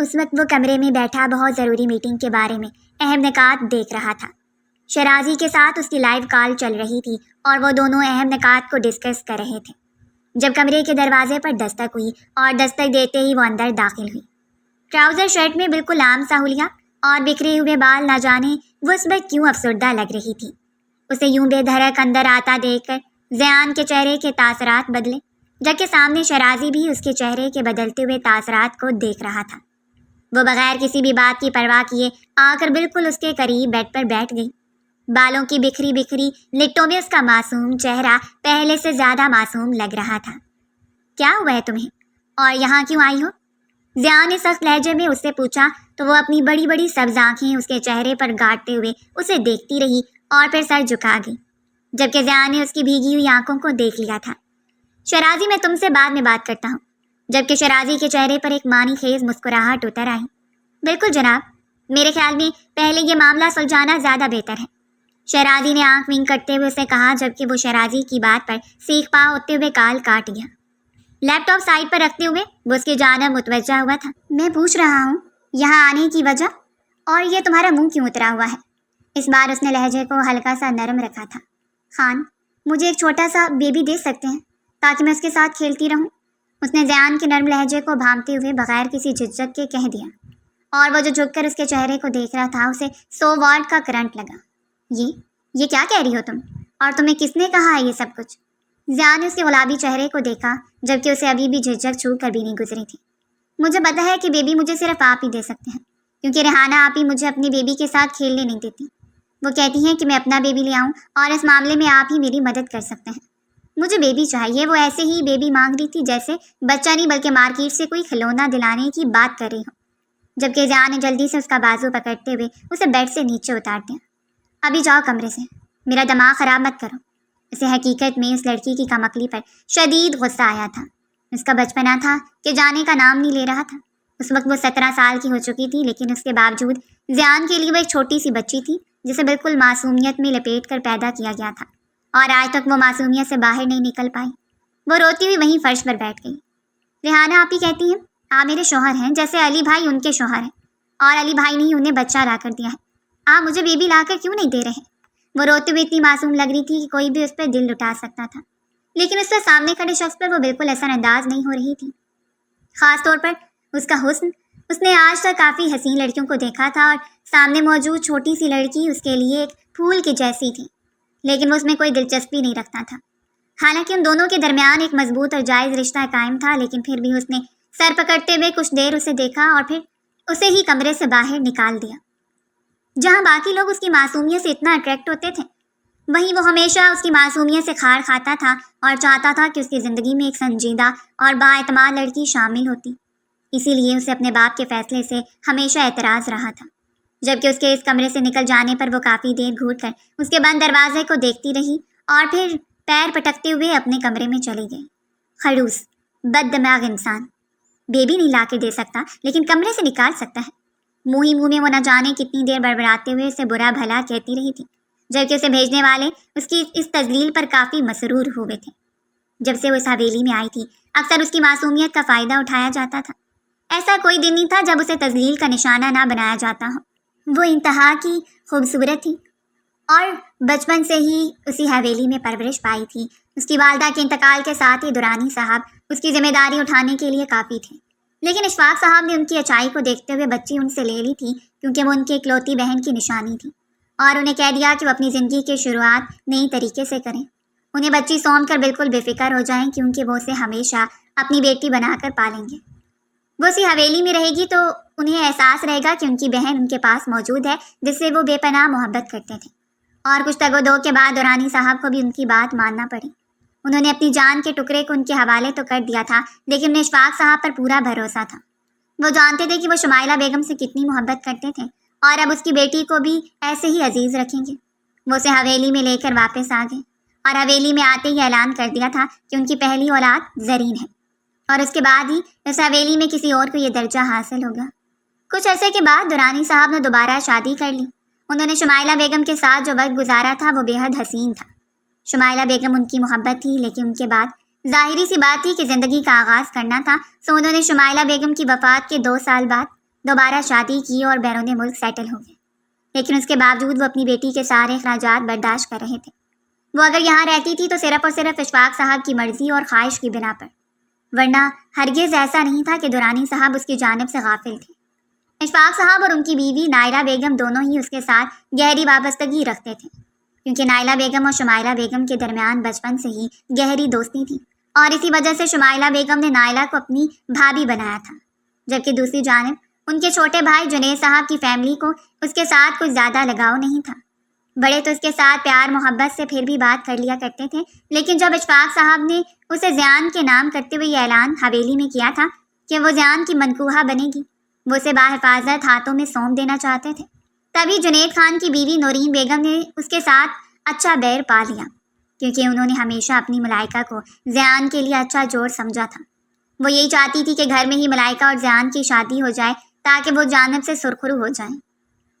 اس وقت وہ کمرے میں بیٹھا بہت ضروری میٹنگ کے بارے میں اہم نکات دیکھ رہا تھا۔ شرازی کے ساتھ اس کی لائیو کال چل رہی تھی اور وہ دونوں اہم نکات کو ڈسکس کر رہے تھے جب کمرے کے دروازے پر دستک ہوئی اور دستک دیتے ہی وہ اندر داخل ہوئی۔ ٹراؤزر شرٹ میں بالکل عام سا حلیہ اور بکھرے ہوئے بال، نہ جانے وہ اس وقت کیوں افسردہ لگ رہی تھی۔ اسے یوں بے دھڑک اندر آتا دیکھ کر زیان کے چہرے کے تاثرات بدلے، جبکہ سامنے شرازی بھی اس کے چہرے کے بدلتے ہوئے تاثرات کو دیکھ رہا تھا۔ وہ بغیر کسی بھی بات کی پرواہ کیے آ کر بالکل اس کے قریب بیڈ پر بیٹھ گئی۔ بالوں کی بکھری بکھری لٹوں میں اس کا معصوم چہرہ پہلے سے زیادہ معصوم لگ رہا تھا۔ کیا ہوا ہے تمہیں اور یہاں کیوں آئی ہو؟ زیان نے سخت لہجے میں اس سے پوچھا تو وہ اپنی بڑی بڑی سبز آنکھیں اس کے چہرے پر گاڑتے ہوئے اسے دیکھتی رہی اور پھر سر جھکا گئی، جبکہ زیان نے اس کی بھیگی ہوئی آنکھوں کو دیکھ لیا تھا۔ شرازی، میں تم سے بعد میں بات کرتا ہوں، جبکہ شرازی کے چہرے پر ایک معنی خیز مسکراہٹ اتر آئی۔ بالکل جناب، میرے خیال میں پہلے یہ معاملہ سلجھانا زیادہ بہتر ہے، شرازی نے آنکھ ونک کرتے ہوئے اسے کہا، جبکہ وہ شرازی کی بات پر سیخ پا ہوتے ہوئے کال کاٹ گیا۔ لیپ ٹاپ سائڈ پر رکھتے ہوئے وہ اس کی جانب متوجہ ہوا تھا۔ میں پوچھ رہا ہوں یہاں آنے کی وجہ، اور یہ تمہارا منہ کیوں اترا ہوا ہے؟ اس بار اس نے لہجے کو ہلکا سا نرم رکھا تھا۔ خان، مجھے ایک چھوٹا سا بیبی دے سکتے ہیں تاکہ میں اس کے ساتھ کھیلتی رہوں؟ اس نے زیان کے نرم لہجے کو بھانپتے ہوئے بغیر کسی جھجک کے کہہ دیا، اور وہ جو جھک کر اس کے چہرے کو دیکھ رہا تھا اسے 100 واٹ کا کرنٹ لگا۔ یہ کیا کہہ رہی ہو تم؟ اور تمہیں کس نے کہا ہے یہ سب کچھ؟ زیان نے اس کے گلابی چہرے کو دیکھا، جبکہ اسے ابھی بھی جھجک چھو کر بھی نہیں گزری تھی۔ مجھے پتا ہے کہ بیبی مجھے صرف آپ ہی دے سکتے ہیں، کیونکہ ریحانہ آپ ہی مجھے اپنی بیبی کے ساتھ کھیلنے نہیں دیتی۔ وہ کہتی ہیں کہ میں اپنا بیبی لے آؤں اور اس معاملے میں آپ ہی میری مدد کر سکتے ہیں۔ مجھے بیبی چاہیے۔ وہ ایسے ہی بیبی مانگ رہی تھی جیسے بچہ نہیں بلکہ مارکیٹ سے کوئی کھلونا دلانے کی بات کر رہی ہو، جبکہ زیان نے جلدی سے اس کا بازو پکڑتے ہوئے اسے بیڈ سے نیچے اتار دیا۔ ابھی جاؤ کمرے سے، میرا دماغ خراب مت کرو۔ اسے حقیقت میں اس لڑکی کی کمکلی پر شدید غصہ آیا تھا۔ اس کا بچپنا تھا کہ جانے کا نام نہیں لے رہا تھا۔ اس وقت وہ 17 سال کی ہو چکی تھی، لیکن اس کے باوجود زیان کے لیے وہ ایک چھوٹی سی بچی تھی جسے بالکل معصومیت میں لپیٹ کر پیدا کیا گیا تھا، اور آج تک وہ معصومیت سے باہر نہیں نکل پائی۔ وہ روتی ہوئی وہیں فرش پر بیٹھ گئی۔ ریحانہ آپ ہی کہتی ہیں آپ میرے شوہر ہیں، جیسے علی بھائی ان کے شوہر ہیں، اور علی بھائی نے ہی انہیں بچہ لا کر دیا ہے۔ آپ مجھے بیبی لا کر کیوں نہیں دے رہے؟ وہ روتے ہوئے اتنی معصوم لگ رہی تھی کہ کوئی بھی اس پہ دل لٹا سکتا تھا، لیکن اس سے سامنے کھڑے شخص پر وہ بالکل اثر انداز نہیں ہو رہی تھی، خاص طور پر اس کا حسن۔ اس نے آج تک کافی حسین لڑکیوں کو دیکھا تھا اور سامنے موجود چھوٹی سی لڑکی اس کے لیے ایک پھول کی جیسی تھی، لیکن وہ اس میں کوئی دلچسپی نہیں رکھتا تھا۔ حالانکہ ان دونوں کے درمیان ایک مضبوط اور جائز رشتہ قائم تھا، لیکن پھر بھی اس نے سر پکڑتے ہوئے کچھ دیر اسے دیکھا اور پھر اسے ہی کمرے سے باہر نکال دیا۔ جہاں باقی لوگ اس کی معصومیت سے اتنا اٹریکٹ ہوتے تھے، وہیں وہ ہمیشہ اس کی معصومیت سے کھار کھاتا تھا اور چاہتا تھا کہ اس کی زندگی میں ایک سنجیدہ اور بااعتماد لڑکی شامل ہوتی۔ اسی لیے اسے اپنے باپ کے فیصلے سے ہمیشہ اعتراض رہا تھا۔ جبکہ اس کے اس کمرے سے نکل جانے پر وہ کافی دیر گھوٹ کر اس کے بند دروازے کو دیکھتی رہی اور پھر پیر پٹکتے ہوئے اپنے کمرے میں چلی گئی۔ خڑوس، بد دماغ انسان، بیبی نہیں لا کے دے سکتا لیکن کمرے سے نکال سکتا ہے۔ منہ ہی منہ میں وہ نہ جانے کتنی دیر بڑبڑاتے ہوئے اسے برا بھلا کہتی رہی تھی، جبکہ اسے بھیجنے والے اس کی اس تذلیل پر کافی مسرور ہوئے تھے۔ جب سے وہ اس حویلی میں آئی تھی اکثر اس کی معصومیت کا فائدہ اٹھایا جاتا تھا۔ ایسا کوئی دن نہیں تھا جب اسے تذلیل کا نشانہ نہ بنایا جاتا ہو۔ وہ انتہا کی خوبصورت تھی اور بچپن سے ہی اسی حویلی میں پرورش پائی تھی۔ اس کی والدہ کے انتقال کے ساتھ ہی دورانی صاحب اس کی ذمہ داری اٹھانے کے لیے کافی تھے، لیکن اشفاق صاحب نے ان کی اچائی کو دیکھتے ہوئے بچی ان سے لے لی تھی، کیونکہ وہ ان کی اکلوتی بہن کی نشانی تھی، اور انہیں کہہ دیا کہ وہ اپنی زندگی کی شروعات نئی طریقے سے کریں۔ انہیں بچی سونپ کر بالکل بے فکر ہو جائیں، کیونکہ وہ اسے ہمیشہ اپنی بیٹی بنا کر پالیں گے۔ وہ اسی حویلی میں رہے گی تو انہیں احساس رہے گا کہ ان کی بہن ان کے پاس موجود ہے، جس سے وہ بے پناہ محبت کرتے تھے۔ اور کچھ تگ و دو کے بعد دورانی صاحب کو بھی ان کی بات ماننا پڑی۔ انہوں نے اپنی جان کے ٹکڑے کو ان کے حوالے تو کر دیا تھا، لیکن انہیں اشفاق صاحب پر پورا بھروسہ تھا۔ وہ جانتے تھے کہ وہ شمائلہ بیگم سے کتنی محبت کرتے تھے اور اب اس کی بیٹی کو بھی ایسے ہی عزیز رکھیں گے۔ وہ اسے حویلی میں لے کر واپس آ گئے اور حویلی میں آتے ہی اعلان کر دیا تھا کہ ان کی پہلی اولاد زرین ہے، اور اس کے بعد ہی اس حویلی میں کسی اور کو یہ درجہ حاصل ہوگا۔ کچھ عرصے کے بعد دورانی صاحب نے دوبارہ شادی کر لی۔ انہوں نے شمائلہ بیگم کے ساتھ جو وقت گزارا تھا وہ بے حد حسین تھا۔ شمائلہ بیگم ان کی محبت تھی، لیکن ان کے بعد ظاہری سی بات تھی کہ زندگی کا آغاز کرنا تھا، سو انہوں نے شمائلہ بیگم کی وفات کے 2 سال بعد دوبارہ شادی کی اور بیرون ملک سیٹل ہو گئے، لیکن اس کے باوجود وہ اپنی بیٹی کے سارے اخراجات برداشت کر رہے تھے۔ وہ اگر یہاں رہتی تھی تو صرف اور صرف اشفاق صاحب کی مرضی اور خواہش کی بنا پر، ورنہ ہرگز ایسا نہیں تھا کہ درانی صاحب اس کی جانب سے غافل تھے۔ اشفاق صاحب اور ان کی بیوی نائلہ بیگم دونوں ہی اس کے ساتھ گہری وابستگی رکھتے تھے، کیونکہ نائلہ بیگم اور شمائلہ بیگم کے درمیان بچپن سے ہی گہری دوستی تھی، اور اسی وجہ سے شمائلہ بیگم نے نائلہ کو اپنی بھابھی بنایا تھا، جبکہ دوسری جانب ان کے چھوٹے بھائی جنید صاحب کی فیملی کو اس کے ساتھ کچھ زیادہ لگاؤ نہیں تھا۔ بڑے تو اس کے ساتھ پیار محبت سے پھر بھی بات کر لیا کرتے تھے، لیکن جب اشفاق صاحب نے اسے زیان کے نام کرتے ہوئے یہ اعلان حویلی میں کیا تھا کہ وہ زیان کی منکوحہ بنے گی، وہ اسے باحفاظت ہاتھوں میں سونپ دینا چاہتے تھے، تبھی جنید خان کی بیوی نورین بیگم نے اس کے ساتھ اچھا بیر پا لیا، کیونکہ انہوں نے ہمیشہ اپنی ملائکہ کو زیان کے لیے اچھا جوڑ سمجھا تھا۔ وہ یہی چاہتی تھی کہ گھر میں ہی ملائکہ اور زیان کی شادی ہو جائے تاکہ وہ جانب سے سرخرو ہو جائیں۔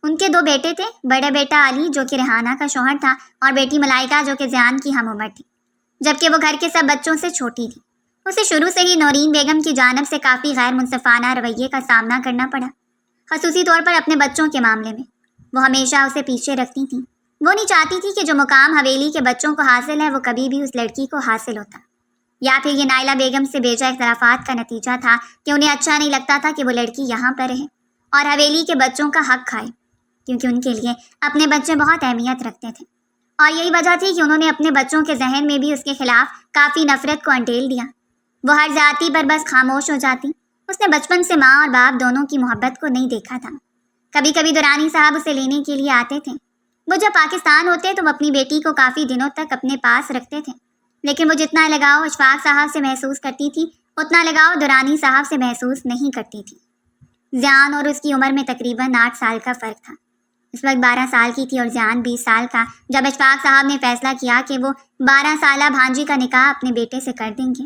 ان کے 2 بیٹے تھے، بڑا بیٹا علی جو کہ ریحانہ کا شوہر تھا، اور بیٹی ملائکہ جو کہ زیان کی ہم عمر تھی، جبکہ وہ گھر کے سب بچوں سے چھوٹی تھی۔ اسے شروع سے ہی نورین بیگم کی جانب سے کافی غیر منصفانہ رویے کا سامنا کرنا پڑا، خصوصی طور پر اپنے بچوں کے معاملے میں۔ وہ ہمیشہ اسے پیچھے رکھتی تھیں، وہ نہیں چاہتی تھی کہ جو مقام حویلی کے بچوں کو حاصل ہے وہ کبھی بھی اس لڑکی کو حاصل ہوتا، یا پھر یہ نائلہ بیگم سے بیجا اختلافات کا نتیجہ تھا کہ انہیں اچھا نہیں لگتا تھا کہ وہ لڑکی یہاں پر رہے اور حویلی کے بچوں کا حق کھائے، کیونکہ ان کے لیے اپنے بچے بہت اہمیت رکھتے تھے، اور یہی وجہ تھی کہ انہوں نے اپنے بچوں کے ذہن میں بھی اس کے خلاف کافی نفرت کو انڈیل دیا۔ وہ ہر ذاتی پر بس خاموش ہو جاتی۔ اس نے بچپن سے ماں اور باپ دونوں کی محبت کو نہیں دیکھا تھا۔ کبھی کبھی درانی صاحب اسے لینے کے لیے آتے تھے۔ وہ جب پاکستان ہوتے تو وہ اپنی بیٹی کو کافی دنوں تک اپنے پاس رکھتے تھے، لیکن وہ جتنا لگاؤ اشفاق صاحب سے محسوس کرتی تھی اتنا لگاؤ درانی صاحب سے محسوس نہیں کرتی تھی۔ زیان اور اس کی عمر میں تقریباً 8 سال کا فرق تھا۔ اس وقت 12 سال کی تھی اور زیان 20 سال کا، جب اشفاق صاحب نے فیصلہ کیا کہ وہ 12 سالہ بھانجی کا نکاح اپنے بیٹے سے کر دیں گے۔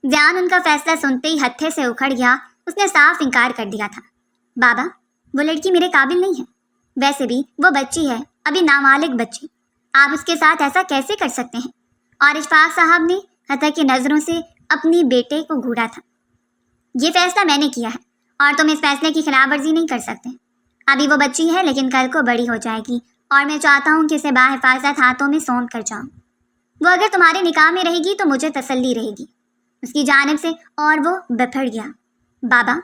زیان ان کا فیصلہ سنتے ہی ہتھے سے اکھڑ گیا۔ اس نے صاف انکار کر دیا تھا۔ بابا، وہ لڑکی میرے قابل نہیں ہے، ویسے بھی وہ بچی ہے، ابھی نابالغ بچی، آپ اس کے ساتھ ایسا کیسے کر سکتے ہیں؟ اور اشفاق صاحب نے حتی کی نظروں سے اپنی بیٹے کو گھورا تھا۔ یہ فیصلہ میں نے کیا ہے اور تم اس فیصلے کی خلاف ورزی نہیں کر سکتے۔ ابھی وہ بچی ہے لیکن کل کو بڑی ہو جائے گی، اور میں چاہتا ہوں کہ اسے باحفاظت ہاتھوں میں سونپ کر جاؤں۔ وہ اگر تمہارے نکاح میں رہے گی تو مجھے تسلی رہے گی، اس کی جانب سے، اور وہ بپھڑ گیا۔ بابا،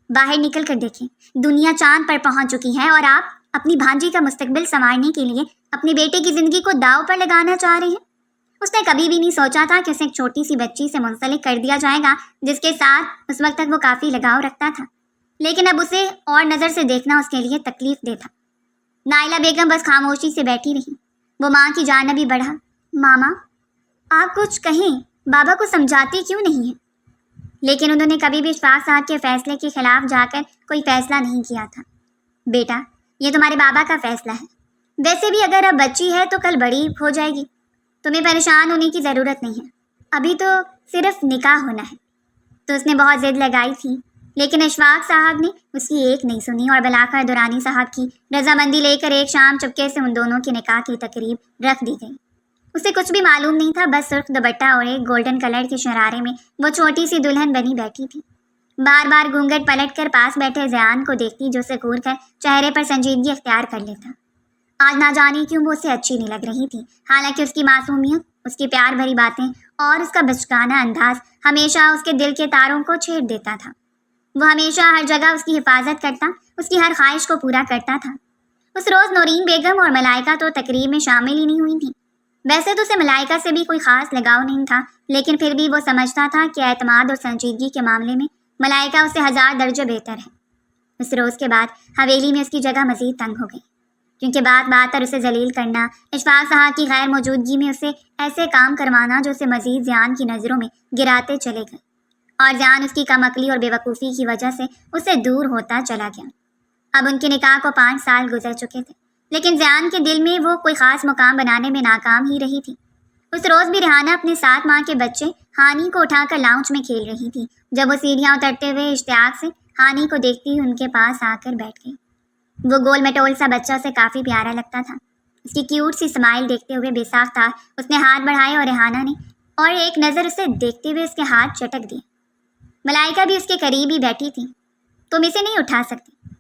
باہر نکل کر دیکھیں، دنیا چاند پر پہنچ چکی ہے اور آپ اپنی بھانجی کا مستقبل سنوارنے کے لیے اپنی بیٹے کی زندگی کو داؤ پر لگانا چاہ رہے ہیں۔ اس نے کبھی بھی نہیں سوچا تھا کہ اسے ایک چھوٹی سی بچی سے منسلک کر دیا جائے گا جس کے ساتھ اس وقت تک وہ کافی لگاؤ رکھتا تھا، لیکن اب اسے اور نظر سے دیکھنا اس کے لیے تکلیف دہ تھا۔ نائلہ بیگم بس خاموشی سے بیٹھی رہی۔ وہ ماں کی جانب ہی بڑھا۔ ماما، آپ کچھ کہیں، بابا کو سمجھاتے کیوں نہیں ہیں؟ لیکن انہوں نے کبھی بھی اشفاق صاحب کے فیصلے کے خلاف جا کر کوئی فیصلہ نہیں کیا تھا۔ بیٹا، یہ تمہارے بابا کا فیصلہ ہے، ویسے بھی اگر اب بچی ہے تو کل بڑی ہو جائے گی، تمہیں پریشان ہونے کی ضرورت نہیں ہے، ابھی تو صرف نکاح ہونا ہے۔ تو اس نے بہت ضد لگائی تھی، لیکن اشفاق صاحب نے اس کی ایک نہیں سنی، اور بلاخر دورانی صاحب کی رضامندی لے کر ایک شام چپکے سے ان دونوں کے نکاح کی تقریب رکھ دی گئی۔ اسے کچھ بھی معلوم نہیں تھا، بس سرخ دوپٹہ اور ایک گولڈن کلر کے شرارے میں وہ چھوٹی سی دلہن بنی بیٹھی تھی۔ بار بار گھونگھٹ پلٹ کر پاس بیٹھے زیان کو دیکھتی، جو اسے گھور کر چہرے پر سنجیدگی اختیار کر لیتا۔ آج نہ جانے کیوں وہ اسے اچھی نہیں لگ رہی تھی، حالانکہ اس کی معصومیت، اس کی پیار بھری باتیں اور اس کا بچگانہ انداز ہمیشہ اس کے دل کے تاروں کو چھیڑ دیتا تھا۔ وہ ہمیشہ ہر جگہ اس کی حفاظت کرتا، اس کی ہر خواہش کو پورا کرتا تھا۔ اس روز نورین بیگم اور ملائکہ تو تقریب میں شامل ہی نہیں ہوئی تھیں۔ ویسے تو اسے ملائکہ سے بھی کوئی خاص لگاؤ نہیں تھا، لیکن پھر بھی وہ سمجھتا تھا کہ اعتماد اور سنجیدگی کے معاملے میں ملائکہ اس سے 1000 درجے بہتر ہے۔ اس روز کے بعد حویلی میں اس کی جگہ مزید تنگ ہو گئی، کیونکہ بات بات پر اسے ذلیل کرنا، اشفاق صاحب کی غیر موجودگی میں اسے ایسے کام کروانا جو اسے مزید زیان کی نظروں میں گراتے چلے گئے، اور زیان اس کی کم عقلی اور بے وقوفی کی وجہ سے اسے دور ہوتا چلا گیا۔ اب ان کے نکاح کو 5 سال گزر چکے تھے، لیکن زیان کے دل میں وہ کوئی خاص مقام بنانے میں ناکام ہی رہی تھی۔ اس روز بھی ریحانہ اپنے 7 ماہ کے بچے ہانی کو اٹھا کر لاؤنج میں کھیل رہی تھی، جب وہ سیڑھیاں اترتے ہوئے اشتیاق سے ہانی کو دیکھتی ہوئی ان کے پاس آ کر بیٹھ گئی۔ وہ گول مٹول سا بچہ اسے کافی پیارا لگتا تھا۔ اس کی کیوٹ سی اسمائل دیکھتے ہوئے بے ساختہ اس نے ہاتھ بڑھائے اور ریحانہ نے اور ایک نظر اسے دیکھتے ہوئے اس کے ہاتھ چٹک دیے۔ ملائکہ بھی اس کے قریب ہی بیٹھی تھی۔ تم اسے نہیں اٹھا سکتی،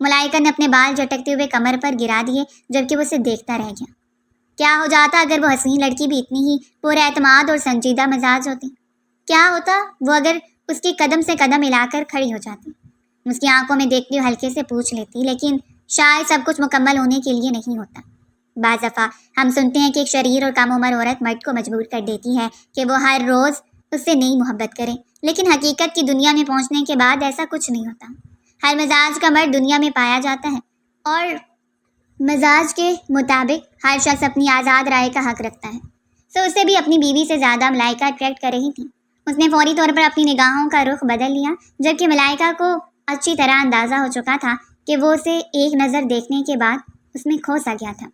ملائکہ نے اپنے بال جھٹکتے ہوئے کمر پر گرا دیے جبکہ وہ اسے دیکھتا رہ گیا۔ کیا ہو جاتا اگر وہ حسین لڑکی بھی اتنی ہی پر اعتماد اور سنجیدہ مزاج ہوتی؟ کیا ہوتا وہ اگر اس کی قدم سے قدم ملا کر کھڑی ہو جاتی، اس کی آنکھوں میں دیکھتے ہوئے ہلکے سے پوچھ لیتی؟ لیکن شاید سب کچھ مکمل ہونے کے لیے نہیں ہوتا۔ بعض دفعہ ہم سنتے ہیں کہ ایک شریر اور کم عمر عورت مرد کو مجبور کر دیتی ہے کہ وہ ہر روز اس سے نئی محبت کرے، لیکن حقیقت کی دنیا میں پہنچنے کے بعد ایسا کچھ نہیں ہوتا۔ ہر مزاج کا مرد دنیا میں پایا جاتا ہے اور مزاج کے مطابق ہر شخص اپنی آزاد رائے کا حق رکھتا ہے۔ اسے بھی اپنی بیوی سے زیادہ ملائکہ اٹریکٹ کر رہی تھی۔ اس نے فوری طور پر اپنی نگاہوں کا رخ بدل لیا، جبکہ ملائکہ کو اچھی طرح اندازہ ہو چکا تھا کہ وہ اسے ایک نظر دیکھنے کے بعد اس میں کھو سا گیا تھا،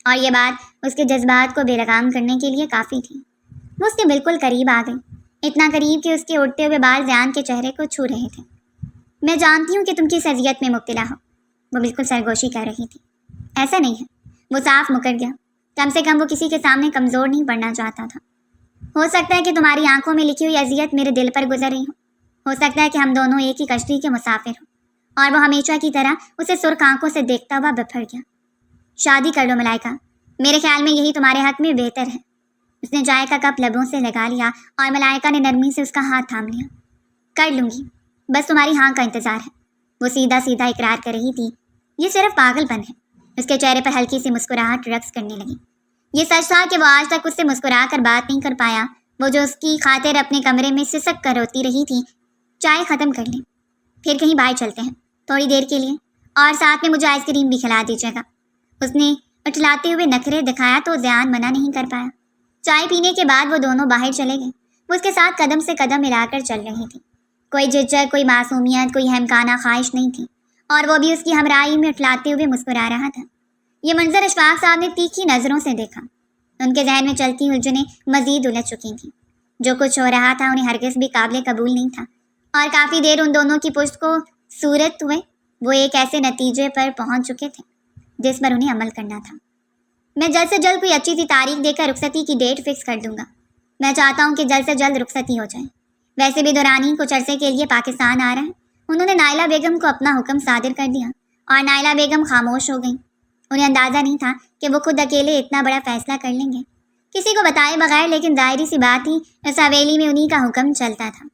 اور یہ بات اس کے جذبات کو بے لگام کرنے کے لیے کافی تھی۔ وہ اس کے بالکل قریب آ گئی، اتنا قریب کہ اس کے اڑتے ہوئے بال زیان کے چہرے کو چھو رہے تھے۔ میں جانتی ہوں کہ تم کس اذیت میں مبتلا ہو، وہ بالکل سرگوشی کر رہی تھی۔ ایسا نہیں ہے، وہ صاف مکر گیا۔ کم سے کم وہ کسی کے سامنے کمزور نہیں پڑنا چاہتا تھا۔ ہو سکتا ہے کہ تمہاری آنکھوں میں لکھی ہوئی اذیت میرے دل پر گزر رہی ہو سکتا ہے کہ ہم دونوں ایک ہی کشتی کے مسافر ہوں۔ اور وہ ہمیشہ کی طرح اسے سرخ آنکھوں سے دیکھتا ہوا بپھڑ گیا۔ شادی کر لو ملائکہ، میرے خیال میں یہی تمہارے حق میں بہتر ہے۔ اس نے چائے کا کپ لبوں سے لگا لیا اور ملائکہ نے نرمی سے اس کا ہاتھ تھام لیا۔ کر لوں گی، بس تمہاری ہاں کا انتظار ہے، وہ سیدھا سیدھا اقرار کر رہی تھی۔ یہ صرف پاگل پن ہے۔ اس کے چہرے پر ہلکی سی مسکراہٹ رقص کرنے لگی۔ یہ سچ تھا کہ وہ آج تک اس سے مسکرا کر بات نہیں کر پایا، وہ جو اس کی خاطر اپنے کمرے میں سسک کر روتی رہی تھی۔ چائے ختم کر لیں، پھر کہیں باہر چلتے ہیں تھوڑی دیر کے لیے، اور ساتھ میں مجھے آئس کریم بھی کھلا دیجیے گا۔ اس نے اٹھلاتے ہوئے نخرے دکھایا تو زیان منع نہیں کر پایا۔ چائے پینے کے بعد وہ دونوں باہر چلے گئے۔ وہ اس کے ساتھ قدم سے قدم ملا کر چل رہی تھی۔ کوئی جھجک، کوئی معصومیت، کوئی ہمکانہ خواہش نہیں تھی، اور وہ بھی اس کی ہمراہی میں اٹھلاتے ہوئے مسکرا رہا تھا۔ یہ منظر اشفاق صاحب نے تیکھی نظروں سے دیکھا۔ ان کے ذہن میں چلتی الجھنیں مزید الجھ چکی تھیں۔ جو کچھ ہو رہا تھا انہیں ہرگز بھی قابل قبول نہیں تھا، اور کافی دیر ان دونوں کی پشت کو صورت ہوئے وہ ایک ایسے نتیجے پر پہنچ چکے تھے جس پر انہیں عمل کرنا تھا۔ میں جلد سے جلد کوئی اچھی سی تاریخ دے کر رخصتی کی ڈیٹ فکس کر دوں گا۔ میں چاہتا ہوں کہ جلد سے جلد رخصتی ہو جائے۔ ویسے بھی دورانی کچھ عرصے کے لیے پاکستان آ رہا ہے۔ انہوں نے نائلہ بیگم کو اپنا حکم صادر کر دیا، اور نائلہ بیگم خاموش ہو گئیں۔ انہیں اندازہ نہیں تھا کہ وہ خود اکیلے اتنا بڑا فیصلہ کر لیں گے، کسی کو بتائے بغیر، لیکن ظاہری سی بات ہی اس حویلی میں انہی کا حکم چلتا تھا،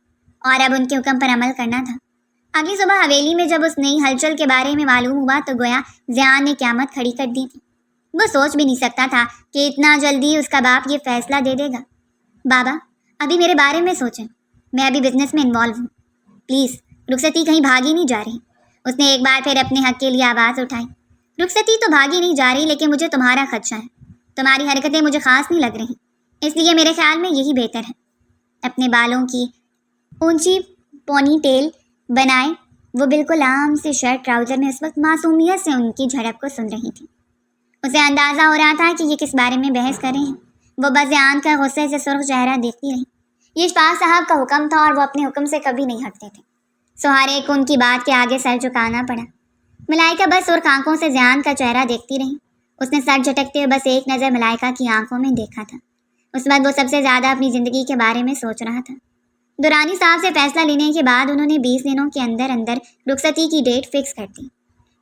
اور اب ان کے حکم پر عمل کرنا تھا۔ اگلی صبح حویلی میں جب اس نئی ہلچل کے بارے میں معلوم ہوا تو گویا زیان نے قیامت کھڑی کر دی تھی۔ وہ سوچ بھی نہیں سکتا تھا کہ اتنا جلدی اس کا باپ یہ فیصلہ دے دے گا۔ بابا، ابھی میرے بارے میں سوچیں، میں ابھی بزنس میں انوالو ہوں، پلیز رخصتی کہیں بھاگی نہیں جا رہی۔ اس نے ایک بار پھر اپنے حق کے لیے آواز اٹھائی۔ رخصتی تو بھاگی نہیں جا رہی، لیکن مجھے تمہارا خدشہ ہے۔ تمہاری حرکتیں مجھے خاص نہیں لگ رہی، اس لیے میرے خیال میں یہی بہتر ہے۔ اپنے بالوں کی اونچی پونی ٹیل بنائے وہ بالکل عام سے شرٹ ٹراؤزر میں اس وقت معصومیت سے ان کی جھڑپ کو سن رہی تھی۔ اسے اندازہ ہو رہا تھا کہ یہ کس بارے میں بحث کر رہے ہیں۔ وہ بزیان کا غصے سے سرخ چہرہ دیکھتی رہی۔ یہ اشفاق صاحب کا حکم تھا اور وہ اپنے حکم سے کبھی نہیں ہٹتے تھے۔ سہارے کو ان کی بات کے آگے سر جھکانا پڑا۔ ملائکہ بس سرخ آنکھوں سے زیان کا چہرہ دیکھتی رہی۔ اس نے سر جھٹکتے ہوئے بس ایک نظر ملائکہ کی آنکھوں میں دیکھا تھا۔ اس وقت وہ سب سے زیادہ اپنی زندگی کے بارے میں سوچ رہا تھا۔ دورانی صاحب سے فیصلہ لینے کے بعد انہوں نے 20 دنوں کے اندر اندر رخصتی کی ڈیٹ فکس کر دی،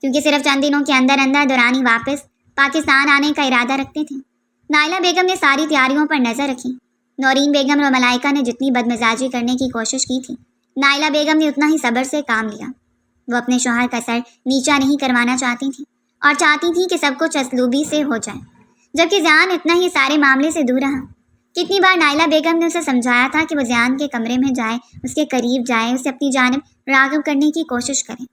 کیونکہ صرف چند دنوں کے اندر اندر دورانی واپس پاکستان آنے کا ارادہ رکھتے تھے۔ نائلہ بیگم نے ساری تیاریوں پر نظر رکھی۔ نورین بیگم اور ملائکہ نے جتنی بدمزاجی کرنے کی کوشش کی تھی، نائلہ بیگم نے اتنا ہی صبر سے کام لیا۔ وہ اپنے شوہر کا سر نیچا نہیں کروانا چاہتی تھیں، اور چاہتی تھی کہ سب کچھ اسلوبی سے ہو جائے، جبکہ زیان اتنا ہی سارے معاملے سے دور رہا۔ کتنی بار نائلہ بیگم نے اسے سمجھایا تھا کہ وہ زیان کے کمرے میں جائے، اس کے قریب جائے، اسے اپنی جانب راغب کرنے کی کوشش کرے،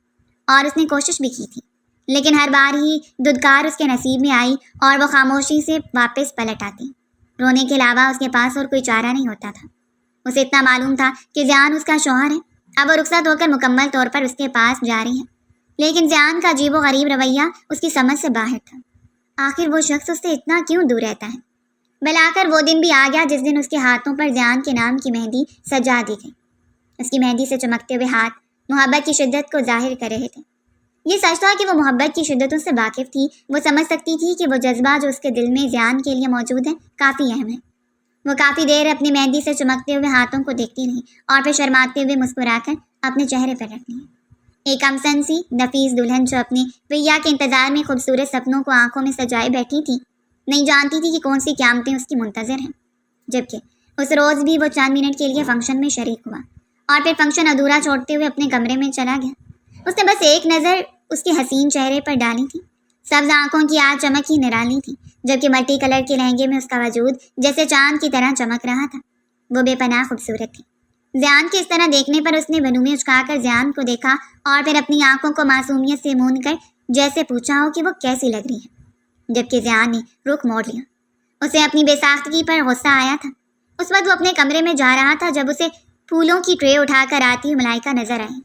اور اس نے کوشش بھی کی تھی، لیکن ہر بار ہی دھدکار اس کے نصیب میں آئی اور وہ خاموشی سے واپس پلٹ آتی۔ رونے کے علاوہ اس کے پاس اور کوئی چارہ نہیں ہوتا تھا۔ اسے اتنا معلوم تھا کہ زیان اس کا شوہر ہے، اب وہ رخصت ہو کر مکمل طور پر اس کے پاس جا رہی ہے، لیکن زیان کا عجیب و غریب رویہ اس کی سمجھ سے باہر تھا۔ آخر وہ شخص اس سے اتنا کیوں دور رہتا ہے؟ بلاخر وہ دن بھی آ گیا جس دن اس کے ہاتھوں پر زیان کے نام کی مہندی سجا دی گئی۔ اس کی مہندی سے چمکتے ہوئے ہاتھ محبت کی شدت کو ظاہر کر رہے تھے۔ یہ سچ تھا کہ وہ محبت کی شدتوں سے واقف تھی۔ وہ سمجھ سکتی تھی کہ وہ جذبہ جو اس کے دل میں زیان کے لیے موجود ہے کافی اہم ہے۔ وہ کافی دیر اپنی مہندی سے چمکتے ہوئے ہاتھوں کو دیکھتی رہی، اور پھر شرماتے ہوئے مسکرا کر اپنے چہرے پر رکھ لی۔ ایک امسن سی نفیس دلہن جو اپنے بھیا کے انتظار میں خوبصورت سپنوں کو آنکھوں میں سجائے بیٹھی تھی، نہیں جانتی تھی کہ کون سی قیامتیں اس کی منتظر ہیں۔ جبکہ اس روز بھی وہ چند منٹ کے لیے فنکشن میں شریک ہوا اور پھر فنکشن ادھورا چھوڑتے ہوئے اپنے کمرے میں چلا گیا۔ اس نے بس ایک نظر اس کے حسین چہرے پر ڈالی تھی۔ سبز آنکھوں کی آج چمک ہی نرالی تھی، جبکہ ملٹی کلر کے لہنگے میں اس کا وجود جیسے چاند کی طرح چمک رہا تھا۔ وہ بے پناہ خوبصورت تھی۔ زیان کے اس طرح دیکھنے پر اس نے بنو میں اچکا کر زیان کو دیکھا اور پھر اپنی آنکھوں کو معصومیت سے مون کر جیسے پوچھا ہو کہ وہ کیسی لگ رہی ہے، جبکہ زیان نے رخ موڑ لیا۔ اسے اپنی بے ساختگی پر غصہ آیا تھا۔ اس وقت وہ اپنے کمرے میں جا رہا تھا جب اسے پھولوں کی ٹرے اٹھا کر آتی ہوئی ملائکہ نظر آئی۔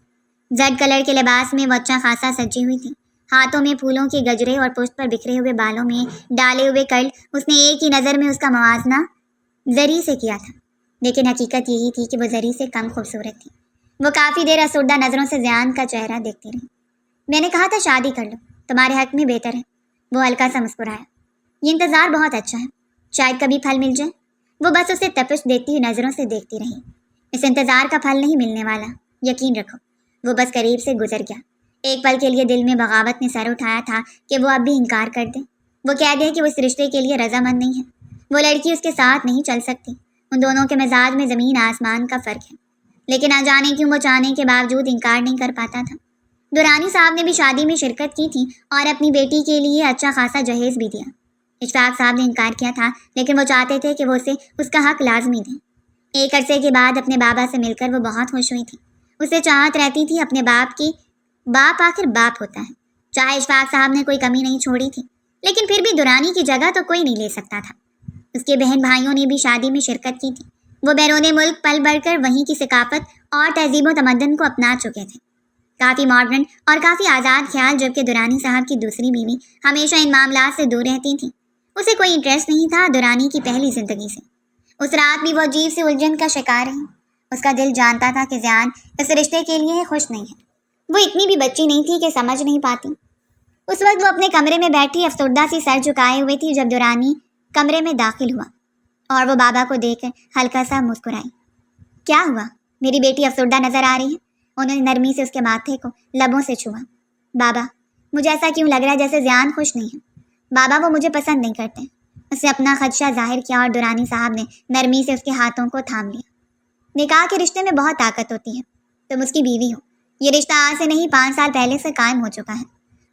زرد کلر کے لباس میں وہ اچھا خاصا سجی ہوئی تھی، ہاتھوں میں پھولوں کے گجرے اور پشت پر بکھرے ہوئے بالوں میں ڈالے ہوئے کرل۔ اس نے ایک ہی نظر میں اس کا موازنہ زری سے کیا تھا، لیکن حقیقت یہی تھی کہ وہ زری سے کم خوبصورت تھی۔ وہ کافی دیر افسردہ نظروں سے زیان کا چہرہ دیکھتی رہی۔ میں نے کہا تھا شادی کر لو، تمہارے حق میں بہتر ہے۔ وہ ہلکا سا مسکرایا۔ یہ انتظار بہت اچھا ہے، شاید کبھی پھل مل جائے۔ وہ بس اسے تپش دیتی ہوئی نظروں سے دیکھتی رہی۔ اس انتظار کا پھل نہیں ملنے والا، یقین رکھو۔ وہ بس قریب سے گزر گیا۔ ایک پل کے لیے دل میں بغاوت نے سر اٹھایا تھا کہ وہ اب بھی انکار کر دے۔ وہ کہہ دے کہ وہ اس رشتے کے لیے رضامند نہیں ہے۔ وہ لڑکی اس کے ساتھ نہیں چل سکتی۔ ان دونوں کے مزاج میں زمین آسمان کا فرق ہے، لیکن نہ جانے کیوں وہ چاہنے کے باوجود انکار نہیں کر پاتا تھا۔ درانی صاحب نے بھی شادی میں شرکت کی تھی اور اپنی بیٹی کے لیے اچھا خاصا جہیز بھی دیا۔ اشفاق صاحب نے انکار کیا تھا، لیکن وہ چاہتے تھے کہ وہ اسے اس کا حق لازمی دیں۔ ایک عرصے کے بعد اپنے بابا سے مل کر وہ بہت خوش ہوئی تھی۔ اسے چاہت رہتی تھی اپنے باپ کی۔ باپ آخر باپ ہوتا ہے۔ چاہے اشفاق صاحب نے کوئی کمی نہیں چھوڑی تھی، لیکن پھر بھی درانی کی جگہ تو کوئی نہیں لے سکتا تھا۔ اس کے بہن بھائیوں نے بھی شادی میں شرکت کی تھی۔ وہ بیرون ملک پل بڑھ کر وہیں کی ثقافت اور تہذیب و تمدن کو اپنا چکے تھے۔ کافی ماڈرن اور کافی آزاد خیال، جبکہ درانی صاحب کی دوسری بیوی ہمیشہ ان معاملات سے دور رہتی تھی۔ اسے کوئی انٹرسٹ نہیں تھا درانی کی پہلی زندگی سے۔ اس رات بھی وہ عجیب سی الجھن کا شکار رہی۔ اس کا دل جانتا تھا کہ زیان اس رشتے کے لیے خوش نہیں ہے۔ وہ اتنی بھی بچی نہیں تھی کہ سمجھ نہیں پاتی۔ اس وقت وہ اپنے کمرے میں بیٹھی افسردہ سی سر جھکائے ہوئے تھی جب درانی کمرے میں داخل ہوا اور وہ بابا کو دیکھ کر ہلکا سا مسکرائی۔ کیا ہوا؟ میری بیٹی افسردہ نظر آ رہی ہے۔ انہوں نے نرمی سے اس کے ماتھے کو لبوں سے چھوا۔ بابا، مجھے ایسا کیوں لگ رہا ہے جیسے زیان خوش نہیں ہے؟ بابا، وہ مجھے پسند نہیں کرتے۔ اسے اپنا خدشہ ظاہر کیا اور درانی صاحب نے نرمی سے اس کے ہاتھوں کو تھام لیا۔ نے کہا کہ رشتے میں بہت طاقت ہوتی ہے، تم اس کی بیوی ہو۔ یہ رشتہ آج سے نہیں 5 سال پہلے سے قائم ہو چکا ہے۔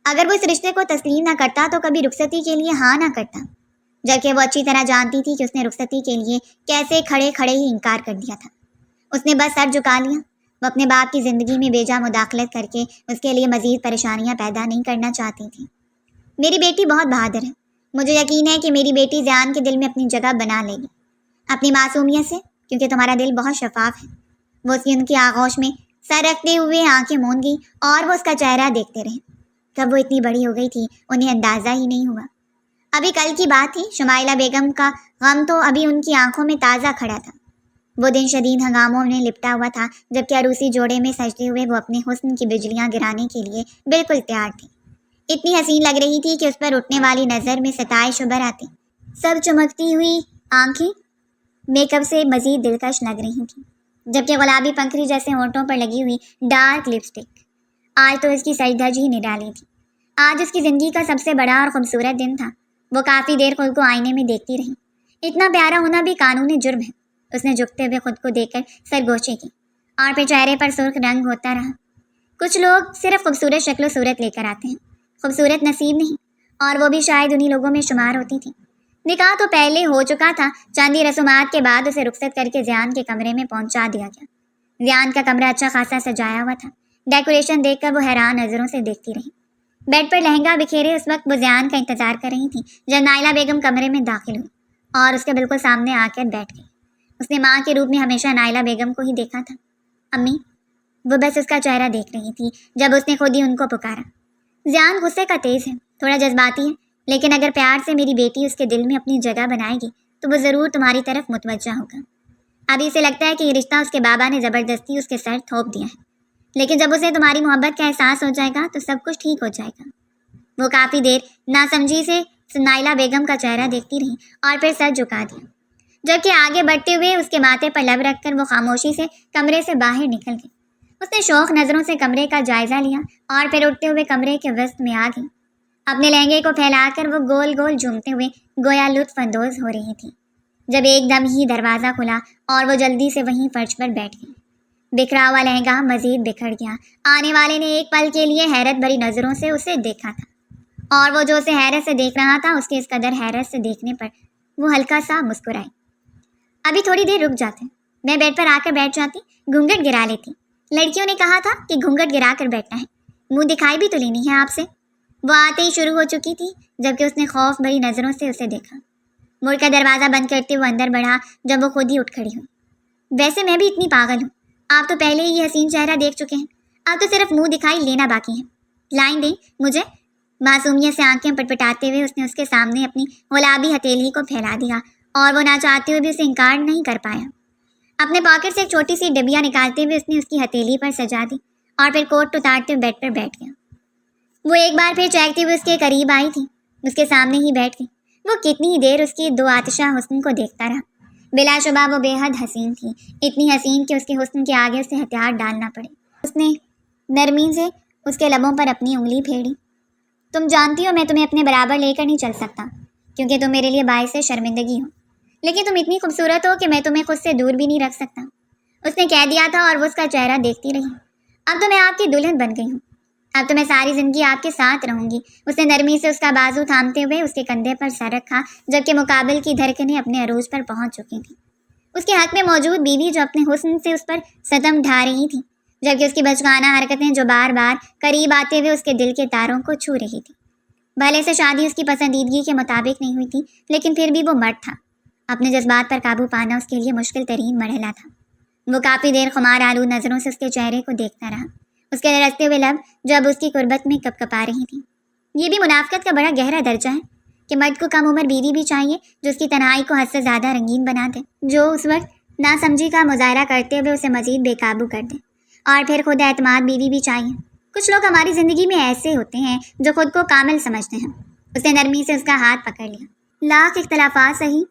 اگر وہ اس رشتے کو تسلیم نہ کرتا تو کبھی رخصتی کے لیے ہاں نہ کرتا، جبکہ وہ اچھی طرح جانتی تھی کہ اس نے رخصتی کے لیے کیسے کھڑے کھڑے ہی انکار کر دیا تھا۔ اس نے بس سر جھکا لیا۔ وہ اپنے باپ کی زندگی میں بیجا مداخلت کر کے اس کے لیے مزید پریشانیاں پیدا نہیں کرنا چاہتی تھی۔ میری بیٹی بہت بہادر ہے۔ مجھے یقین ہے کہ میری بیٹی زیان کے دل میں اپنی جگہ بنا لے گی، اپنی معصومیت سے، کیونکہ تمہارا دل بہت شفاف ہے۔ وہ اس کی ان کی آغوش میں سر رکھتے ہوئے آنکھیں موند گئی اور وہ اس کا چہرہ دیکھتے رہے۔ کب وہ اتنی بڑی ہو گئی تھی انہیں اندازہ ہی نہیں ہوا۔ ابھی کل کی بات تھی، شمائلہ بیگم کا غم تو ابھی ان کی آنکھوں میں تازہ کھڑا تھا۔ وہ دن شدید ہنگاموں میں لپٹا ہوا تھا، جبکہ عروسی جوڑے میں سجتے ہوئے وہ اپنے حسن کی بجلیاں گرانے کے لیے بالکل تیار تھی۔ اتنی حسین لگ رہی تھی کہ اس پر اٹھنے والی نظر میں ستائش ابھر آتی۔ سب چمکتی ہوئی آنکھیں میک اپ سے مزید دلکش لگ رہی تھیں، جبکہ گلابی پنکھری جیسے ہونٹوں پر لگی ہوئی ڈارک لپسٹک آج تو اس کی سج دھج ہی نرالی تھی۔ آج اس کی زندگی کا سب سے بڑا اور خوبصورت دن تھا۔ وہ کافی دیر خود کو آئینے میں دیکھتی رہی۔ اتنا پیارا ہونا بھی قانون جرم ہے۔ اس نے جھکتے ہوئے خود کو دیکھ کر سرگوشی کی اور پھر چہرے پر سرخ رنگ ہوتا رہا۔ کچھ لوگ صرف خوبصورت شکل و صورت لے کر آتے ہیں، خوبصورت نصیب نہیں، اور وہ بھی شاید انہی لوگوں میں شمار ہوتی تھی۔ نکاح تو پہلے ہو چکا تھا۔ چاندی رسومات کے بعد اسے رخصت کر کے زیان کے کمرے میں پہنچا دیا گیا۔ زیان کا کمرہ اچھا خاصا سجایا ہوا تھا۔ ڈیکوریشن دیکھ کر وہ حیران نظروں سے دیکھتی رہی۔ بیڈ پر لہنگا بکھیرے اس وقت وہ زیان کا انتظار کر رہی تھی جب نائلہ بیگم کمرے میں داخل ہوئی اور اس کے بالکل سامنے آ کر بیٹھ گئی۔ اس نے ماں کے روپ میں ہمیشہ نائلہ بیگم کو ہی دیکھا تھا۔ امی، وہ بس اس کا چہرہ دیکھ رہی تھی جب اس نے خود ہی ان کو پکارا۔ زیان غصے کا تیز ہے، تھوڑا جذباتی ہے، لیکن اگر پیار سے میری بیٹی اس کے دل میں اپنی جگہ بنائے گی تو وہ ضرور تمہاری طرف متوجہ ہوگا۔ ابھی اسے لگتا ہے کہ یہ رشتہ اس کے بابا نے زبردستی اس کے سر تھوپ دیا ہے، لیکن جب اسے تمہاری محبت کا احساس ہو جائے گا تو سب کچھ ٹھیک ہو جائے گا۔ وہ کافی دیر ناسمجھی سے نائلہ بیگم کا چہرہ دیکھتی رہی اور پھر سر جھکا دیا، جبکہ آگے بڑھتے ہوئے اس کے ماتھے پر لب رکھ کر وہ خاموشی سے کمرے سے باہر نکل گئی۔ اس نے شوق نظروں سے کمرے کا جائزہ لیا اور پھر اٹھتے ہوئے کمرے کے وسط میں آ گئی۔ اپنے لہنگے کو پھیلا کر وہ گول گول جھومتے ہوئے گویا لطف اندوز ہو رہی تھی، جب ایک دم ہی دروازہ کھلا اور وہ جلدی سے وہیں فرش پر بیٹھ گئی۔ بکھرا ہوا لہنگا مزید بکھر گیا۔ آنے والے نے ایک پل کے لیے حیرت بھری نظروں سے اسے دیکھا تھا، اور وہ جو اسے حیرت سے دیکھ رہا تھا، اس کے اس قدر حیرت سے دیکھنے پر وہ ہلکا سا مسکرائی۔ ابھی تھوڑی دیر رک جاتے، میں بیڈ پر آ کر بیٹھ جاتی، گھونگھٹ گرا لیتی۔ لڑکیوں نے کہا تھا کہ گھونگھٹ گرا کر بیٹھنا ہے، منہ دکھائی بھی تو لینی ہے آپ سے۔ وہ آتے ہی شروع ہو چکی تھی، جبکہ اس نے خوف بھری نظروں سے اسے دیکھا۔ مڑ کر دروازہ بند کرتے وہ اندر بڑھا جب وہ خود ہی اٹھ کھڑی ہوئی۔ ویسے میں بھی اتنی پاگل ہوں، آپ تو پہلے ہی یہ حسین چہرہ دیکھ چکے ہیں، اب تو صرف منہ دکھائی لینا باقی ہے۔ لائن دیں مجھے۔ معصومیت سے آنکھیں پٹپٹاتے ہوئے اس نے اس کے سامنے اپنی گلابی ہتھیلی کو پھیلا دیا، اور وہ نہ چاہتے ہوئے بھی اسے انکار نہیں کر پایا۔ اپنے پاکٹ سے ایک چھوٹی سی ڈبیا نکالتے ہوئے اس نے اس کی ہتھیلی پر سجا دی اور پھر کوٹ اتارتے ہوئے بیڈ پر بیٹھ گیا۔ وہ ایک بار پھر چہکتے ہوئے اس کے قریب آئی تھی، اس کے سامنے ہی بیٹھ گئی۔ وہ کتنی ہی دیر اس کی دو آتشہ حسن کو دیکھتا رہا۔ بلا شبہ وہ بے حد حسین تھی، اتنی حسین کہ اس کے حسن کے آگے اسے ہتھیار ڈالنا پڑے۔ اس نے نرمی سے اس کے لبوں پر اپنی انگلی پھیری۔ تم جانتی ہو میں تمہیں اپنے برابر لے کر نہیں چل سکتا، کیونکہ تم میرے لیے باعث شرمندگی ہو، لیکن تم اتنی خوبصورت ہو کہ میں تمہیں خود سے دور بھی نہیں رکھ سکتا۔ اس نے کہہ دیا تھا اور وہ اس کا چہرہ دیکھتی رہی۔ اب تو میں آپ کی دلہن بن گئی ہوں، اب تو میں ساری زندگی آپ کے ساتھ رہوں گی۔ اس نے نرمی سے اس کا بازو تھامتے ہوئے اس کے کندھے پر سر رکھا، جبکہ مقابل کی دھڑکنیں اپنے عروج پر پہنچ چکی تھیں۔ اس کے حق میں موجود بیوی جو اپنے حسن سے اس پر ستم ڈھا رہی تھی، جبکہ اس کی بچگانہ حرکتیں جو بار بار قریب آتے ہوئے اس کے دل کے تاروں کو چھو رہی تھی۔ بھلے سے شادی اس کی پسندیدگی کے مطابق نہیں ہوئی تھی، لیکن پھر بھی وہ مرد تھا۔ اپنے جذبات پر قابو پانا اس کے لیے مشکل ترین مرحلہ تھا۔ وہ کافی دیر خمار آلود نظروں سے اس کے چہرے کو دیکھتا رہا، اس کے لرزتے ہوئے لب جو اب اس کی قربت میں کپ کپا رہی تھی۔ یہ بھی منافقت کا بڑا گہرا درجہ ہے کہ مرد کو کم عمر بیوی بھی چاہیے جو اس کی تنہائی کو حد سے زیادہ رنگین بنا دے، جو اس وقت ناسمجھی کا مظاہرہ کرتے ہوئے اسے مزید بے قابو کر دے، اور پھر خود اعتماد بیوی بھی چاہیے۔ کچھ لوگ ہماری زندگی میں ایسے ہوتے ہیں جو خود کو کامل سمجھتے ہیں۔ اس نے نرمی سے اس کا ہاتھ پکڑ لیا۔ لاکھ اختلافات صحیح،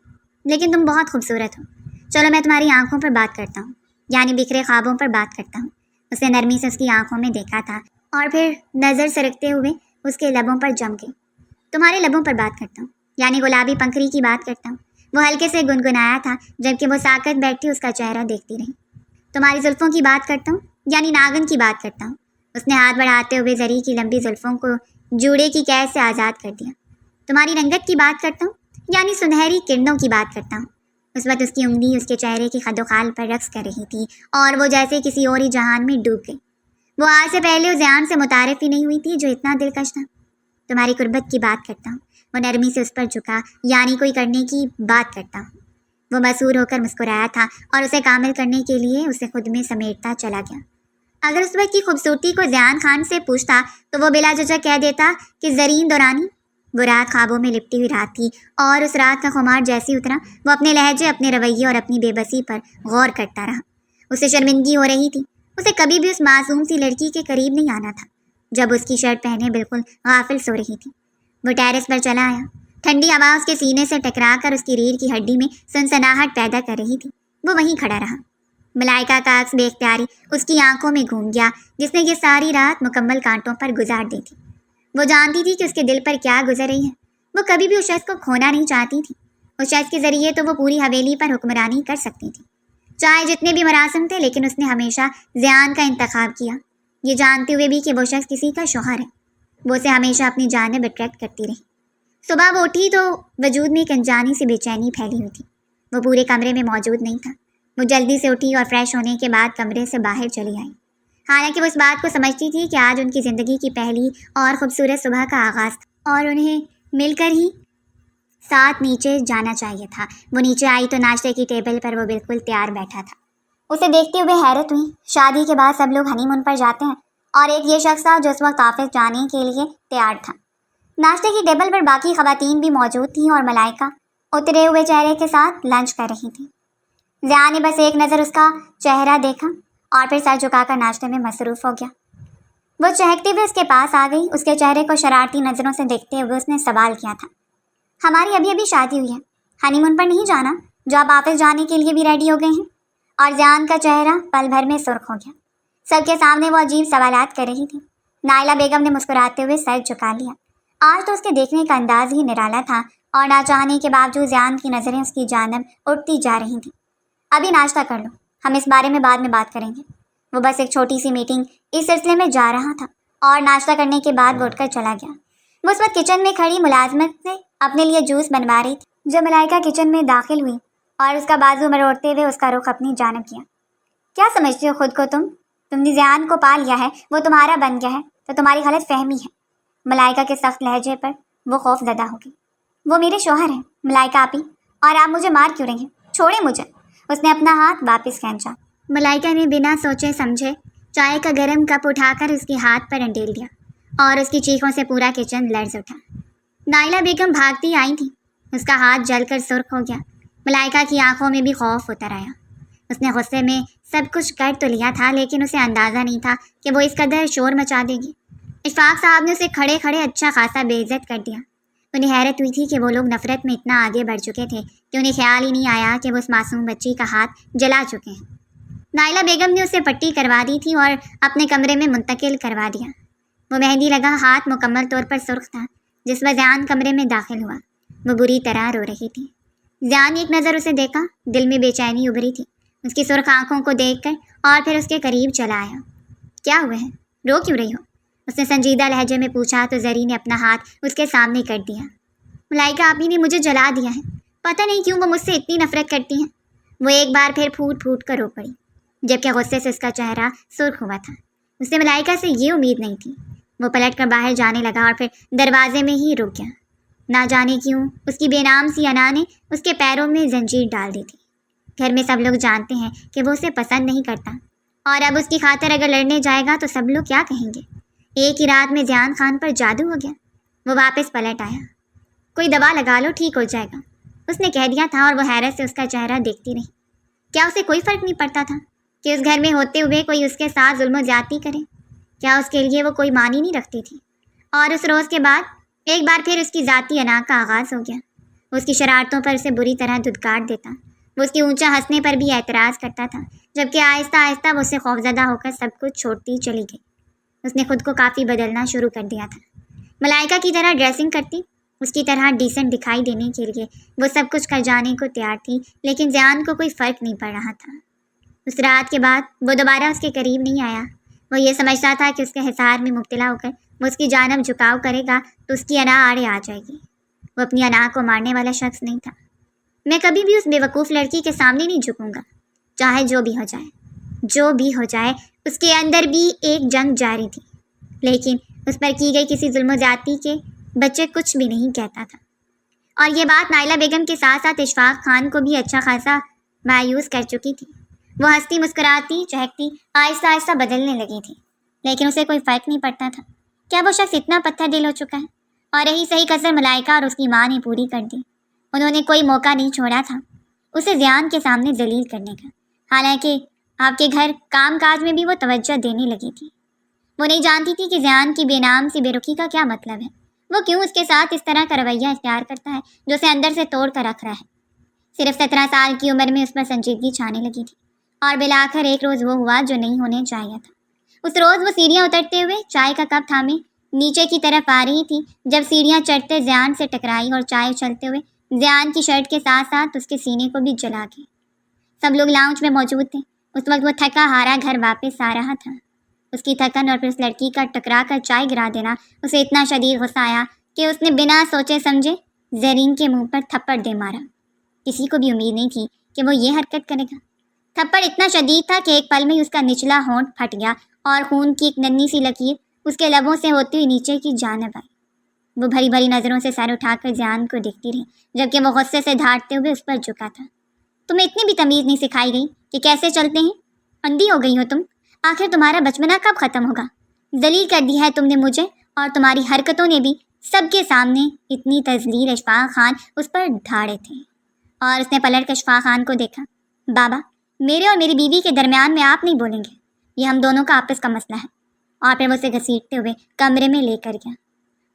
لیکن تم بہت خوبصورت ہو۔ چلو میں تمہاری آنکھوں پر بات کرتا ہوں، یعنی بکھرے خوابوں پر بات کرتا ہوں۔ اس نے نرمی سے اس کی آنکھوں میں دیکھا تھا اور پھر نظر سرکتے ہوئے اس کے لبوں پر جم گئی۔ تمہارے لبوں پر بات کرتا ہوں، یعنی گلابی پنکھڑی کی بات کرتا ہوں۔ وہ ہلکے سے گنگنایا تھا، جبکہ وہ ساکت بیٹھی اس کا چہرہ دیکھتی رہی۔ تمہاری زلفوں کی بات کرتا ہوں، یعنی ناگن کی بات کرتا ہوں۔ اس نے ہاتھ بڑھاتے ہوئے زری کی لمبی زلفوں کو جوڑے کی قید سے آزاد کر دیا۔ تمہاری رنگت کی بات کرتا ہوں، یعنی سنہری کرنوں کی بات کرتا ہوں۔ اس وقت اس کی انگلی اس کے چہرے کی خد و خال پر رقص کر رہی تھی، اور وہ جیسے کسی اور ہی جہان میں ڈوب گئی۔ وہ آج سے پہلے اس ذہان سے متعارف ہی نہیں ہوئی تھی جو اتنا دلکش تھا۔ تمہاری قربت کی بات کرتا ہوں۔ وہ نرمی سے اس پر جھکا، یعنی کوئی کرنے کی بات کرتا ہوں۔ وہ مسحور ہو کر مسکرایا تھا اور اسے کامل کرنے کے لیے اسے خود میں سمیٹتا چلا گیا۔ اگر اس وقت کی خوبصورتی کو زیان خان سے پوچھتا تو وہ بلا جھجک کہہ دیتا کہ زرین دورانی۔ وہ رات خوابوں میں لپٹی ہوئی رات تھی، اور اس رات کا خمار جیسی اترا وہ اپنے لہجے، اپنے رویے اور اپنی بے بسی پر غور کرتا رہا۔ اسے شرمندگی ہو رہی تھی، اسے کبھی بھی اس معصوم سی لڑکی کے قریب نہیں آنا تھا جب اس کی شرٹ پہنے بالکل غافل سو رہی تھی۔ وہ ٹیرس پر چلا آیا، ٹھنڈی ہوا اس کے سینے سے ٹکرا کر اس کی ریڑھ کی ہڈی میں سنسناہٹ پیدا کر رہی تھی۔ وہ وہیں کھڑا رہا۔ ملائکہ کا عکس بے اختیاری اس کی آنکھوں میں گھوم گیا، جس نے یہ ساری رات مکمل کانٹوں پر گزار دی تھی۔ وہ جانتی تھی کہ اس کے دل پر کیا گزر رہی ہے۔ وہ کبھی بھی اس شخص کو کھونا نہیں چاہتی تھی۔ اس شخص کے ذریعے تو وہ پوری حویلی پر حکمرانی کر سکتی تھی، چاہے جتنے بھی مراسم تھے، لیکن اس نے ہمیشہ زیان کا انتخاب کیا، یہ جانتے ہوئے بھی کہ وہ شخص کسی کا شوہر ہے۔ وہ اسے ہمیشہ اپنی جانب اٹریکٹ کرتی رہی۔ صبح وہ اٹھی تو وجود میں ایک انجانی سی بے چینی پھیلی ہوئی تھی۔ وہ پورے کمرے میں موجود نہیں تھا۔ وہ جلدی سے اٹھی اور فریش ہونے کے بعد کمرے سے باہر چلی آئی، حالانکہ وہ اس بات کو سمجھتی تھی کہ آج ان کی زندگی کی پہلی اور خوبصورت صبح کا آغاز تھا، اور انہیں مل کر ہی ساتھ نیچے جانا چاہیے تھا۔ وہ نیچے آئی تو ناشتے کی ٹیبل پر وہ بالکل تیار بیٹھا تھا۔ اسے دیکھتے ہوئے حیرت ہوئی۔ شادی کے بعد سب لوگ ہنی مون پر جاتے ہیں، اور ایک یہ شخص تھا جو اس وقت آفس جانے کے لیے تیار تھا۔ ناشتے کی ٹیبل پر باقی خواتین بھی موجود تھیں، اور ملائکہ اترے ہوئے چہرے کے ساتھ لنچ کر رہی تھی۔ ضیاء نے بس ایک نظر اس کا چہرہ دیکھا اور پھر سر جھکا کر ناشتے میں مصروف ہو گیا۔ وہ چہکتے ہوئے اس کے پاس آ گئی۔ اس کے چہرے کو شرارتی نظروں سے دیکھتے ہوئے اس نے سوال کیا تھا، ہماری ابھی ابھی شادی ہوئی ہے، ہنی مون پر نہیں جانا جو آپ آفس جانے کے لیے بھی ریڈی ہو گئے ہیں؟ اور ضیاء کا چہرہ پل بھر میں سرخ ہو گیا۔ سب کے سامنے وہ عجیب سوالات کر رہی تھی۔ نائلہ بیگم نے مسکراتے ہوئے سر جھکا لیا۔ آج تو اس کے دیکھنے کا انداز ہی نرالا تھا اور نہ چاہنے کے باوجود زیان کی نظریں اس کی جانب اٹھتی جا رہی تھیں۔ ابھی ناشتہ کر لو، ہم اس بارے میں بعد میں بات کریں گے۔ وہ بس ایک چھوٹی سی میٹنگ اس سلسلے میں جا رہا تھا اور ناشتہ کرنے کے بعد وہ اٹھ کر چلا گیا۔ وہ اس وقت کچن میں کھڑی ملازمت سے اپنے لیے جوس بنوا رہی تھی جب ملائکہ کچن میں داخل ہوئی اور اس کا بازو مروڑتے ہوئے اس کا رخ اپنی جانب کیا۔ کیا سمجھتے ہو خود کو تم نے زیان کو پا لیا ہے، وہ تمہارا بن گیا ہے تو تمہاری غلط فہمی ہے۔ ملائکہ کے سخت لہجے پر وہ خوف زدہ ہو گئی۔ وہ میرے شوہر ہیں ملائکہ آپی، اور آپ مجھے مار کیوں رہی ہیں؟ چھوڑیں مجھے۔ اس نے اپنا ہاتھ واپس کھینچا۔ ملائکہ نے بنا سوچے سمجھے چائے کا گرم کپ اٹھا کر اس کے ہاتھ پر انڈیل دیا اور اس کی چیخوں سے پورا کچن لرز اٹھا۔ نائلہ بیگم بھاگتی آئی تھی۔ اس کا ہاتھ جل کر سرخ ہو گیا۔ ملائکہ کی آنکھوں میں بھی خوف اتر آیا۔ اس نے غصے میں سب کچھ کر تو لیا تھا، لیکن اسے اندازہ نہیں تھا کہ وہ اس قدر شور مچا دے گی۔ اشفاق صاحب نے اسے کھڑے کھڑے اچھا خاصا بے عزت کر دیا۔ انہیں حیرت ہوئی تھی کہ وہ لوگ نفرت میں اتنا آگے بڑھ چکے تھے کہ انہیں خیال ہی نہیں آیا کہ وہ اس معصوم بچی کا ہاتھ جلا چکے ہیں۔ نائلہ بیگم نے اسے پٹی کروا دی تھی اور اپنے کمرے میں منتقل کروا دیا۔ وہ مہندی لگا ہاتھ مکمل طور پر سرخ تھا جس میں زیان کمرے میں داخل ہوا۔ وہ بری طرح رو رہی تھی۔ زیان نے ایک نظر اسے دیکھا، دل میں بے چینی ابھری تھی اس کی سرخ آنکھوں کو دیکھ کر، اور پھر اس کے قریب چلا آیا۔ کیا ہوا ہے؟ رو کیوں رہی ہو؟ اس نے سنجیدہ لہجے میں پوچھا تو زری نے اپنا ہاتھ اس کے سامنے کر دیا۔ ملائکہ آپی نے مجھے جلا دیا ہے، پتہ نہیں کیوں وہ مجھ سے اتنی نفرت کرتی ہیں۔ وہ ایک بار پھر پھوٹ پھوٹ کر رو پڑی، جبکہ غصے سے اس کا چہرہ سرخ ہوا تھا۔ اس نے ملائکہ سے یہ امید نہیں تھی۔ وہ پلٹ کر باہر جانے لگا اور پھر دروازے میں ہی رک گیا۔ نہ جانے کیوں اس کی بے نام سی انا نے اس کے پیروں میں زنجیر ڈال دی تھی۔ گھر میں سب لوگ جانتے ہیں کہ وہ اسے پسند نہیں کرتا، اور اب اس کی خاطر اگر لڑنے جائے گا تو سب لوگ کیا کہیں گے۔ ایک ہی رات میں زیان خان پر جادو ہو گیا۔ وہ واپس پلٹ آیا۔ کوئی دوا لگا لو، ٹھیک ہو جائے گا، اس نے کہہ دیا تھا، اور وہ حیرت سے اس کا چہرہ دیکھتی رہی۔ کیا اسے کوئی فرق نہیں پڑتا تھا کہ اس گھر میں ہوتے ہوئے کوئی اس کے ساتھ ظلم و زیادتی کرے؟ کیا اس کے لیے وہ کوئی معنی نہیں رکھتی تھی؟ اور اس روز کے بعد ایک بار پھر اس کی ذاتی انا کا آغاز ہو گیا۔ وہ اس کی شرارتوں پر اسے بری طرح دھتکار دیتا، وہ اس کی اونچا ہنسنے پر بھی اعتراض کرتا تھا، جبکہ آہستہ آہستہ وہ اسے خوفزدہ ہو کر سب کچھ چھوڑتی چلی گئی۔ اس نے خود کو کافی بدلنا شروع کر دیا تھا۔ ملائکہ کی طرح ڈریسنگ کرتی، اس کی طرح ڈیسنٹ دکھائی دینے کے لیے وہ سب کچھ کر جانے کو تیار تھی، لیکن زیان کو کوئی فرق نہیں پڑ رہا تھا۔ اس رات کے بعد وہ دوبارہ اس کے قریب نہیں آیا۔ وہ یہ سمجھتا تھا کہ اس کے حصار میں مبتلا ہو کر وہ اس کی جانب جھکاؤ کرے گا تو اس کی انا آڑے آ جائے گی۔ وہ اپنی انا کو مارنے والا شخص نہیں تھا۔ میں کبھی بھی اس بے وقوف لڑکی کے سامنے نہیں جھکوں گا، چاہے جو بھی ہو جائے۔ جو بھی ہو جائے، اس کے اندر بھی ایک جنگ جاری تھی، لیکن اس پر کی گئی کسی ظلم و زیادتی کے بچے کچھ بھی نہیں کہتا تھا۔ اور یہ بات نائلہ بیگم کے ساتھ ساتھ اشفاق خان کو بھی اچھا خاصا مایوس کر چکی تھی۔ وہ ہنستی مسکراتی چہکتی آہستہ آہستہ بدلنے لگی تھی، لیکن اسے کوئی فرق نہیں پڑتا تھا۔ کیا وہ شخص اتنا پتھر دل ہو چکا ہے؟ اور یہی صحیح کسر ملائکہ اور اس کی ماں نے پوری کر دی۔ انہوں نے کوئی موقع نہیں چھوڑا تھا اسے زیان کے سامنے ذلیل کرنے کا، حالانکہ آپ کے گھر کام کاج میں بھی وہ توجہ دینے لگی تھی۔ وہ نہیں جانتی تھی کہ زیان کی بے نام سی بے رخی کا کیا مطلب ہے۔ وہ کیوں اس کے ساتھ اس طرح کا رویہ اختیار کرتا ہے جو اسے اندر سے توڑ کر رکھ رہا ہے۔ صرف 17 سال کی عمر میں اس پر سنجیدگی چھانے لگی تھی، اور بالآخر ایک روز وہ ہوا جو نہیں ہونے چاہیے تھا۔ اس روز وہ سیڑھیاں اترتے ہوئے چائے کا کپ تھامے نیچے کی طرف آ رہی تھی جب سیڑھیاں چڑھتے زیان سے ٹکرائی اور چائے اچھلتے ہوئے زیان کی شرٹ کے ساتھ ساتھ اس کے سینے کو بھی جلا گئی۔ سب لوگ لاؤنج میں موجود تھے۔ اس وقت وہ تھکا ہارا گھر واپس آ رہا تھا۔ اس کی تھکن اور پھر اس لڑکی کا ٹکرا کر چائے گرا دینا اسے اتنا شدید غصہ آیا کہ اس نے بنا سوچے سمجھے زرین کے منہ پر تھپڑ دے مارا۔ کسی کو بھی امید نہیں تھی کہ وہ یہ حرکت کرے گا۔ تھپڑ اتنا شدید تھا کہ ایک پل میں ہی اس کا نچلا ہونٹ پھٹ گیا اور خون کی ایک ننھی سی لکیر اس کے لبوں سے ہوتی ہوئی نیچے کی جانب آئی۔ وہ بھری بھری نظروں سے سر اٹھا کر زیان کو دیکھتی رہی، جبکہ وہ غصے سے دھاڑتے ہوئے اس پر جھکا تھا۔ تمہیں اتنی بھی تمیز نہیں سکھائی گئی کہ کیسے چلتے ہیں؟ اندھی ہو گئی ہو تم؟ آخر تمہارا بچپنا کب ختم ہوگا؟ ذلیل کر دیا ہے تم نے مجھے، اور تمہاری حرکتوں نے بھی۔ سب کے سامنے اتنی تذلیل اشفاق خان اس پر ڈھاڑے تھے، اور اس نے پلٹ کر اشفاق خان کو دیکھا۔ بابا، میرے اور میری بیوی کے درمیان میں آپ نہیں بولیں گے، یہ ہم دونوں کا آپس کا مسئلہ ہے۔ اور پھر وہ اسے گھسیٹتے ہوئے کمرے میں لے کر گیا۔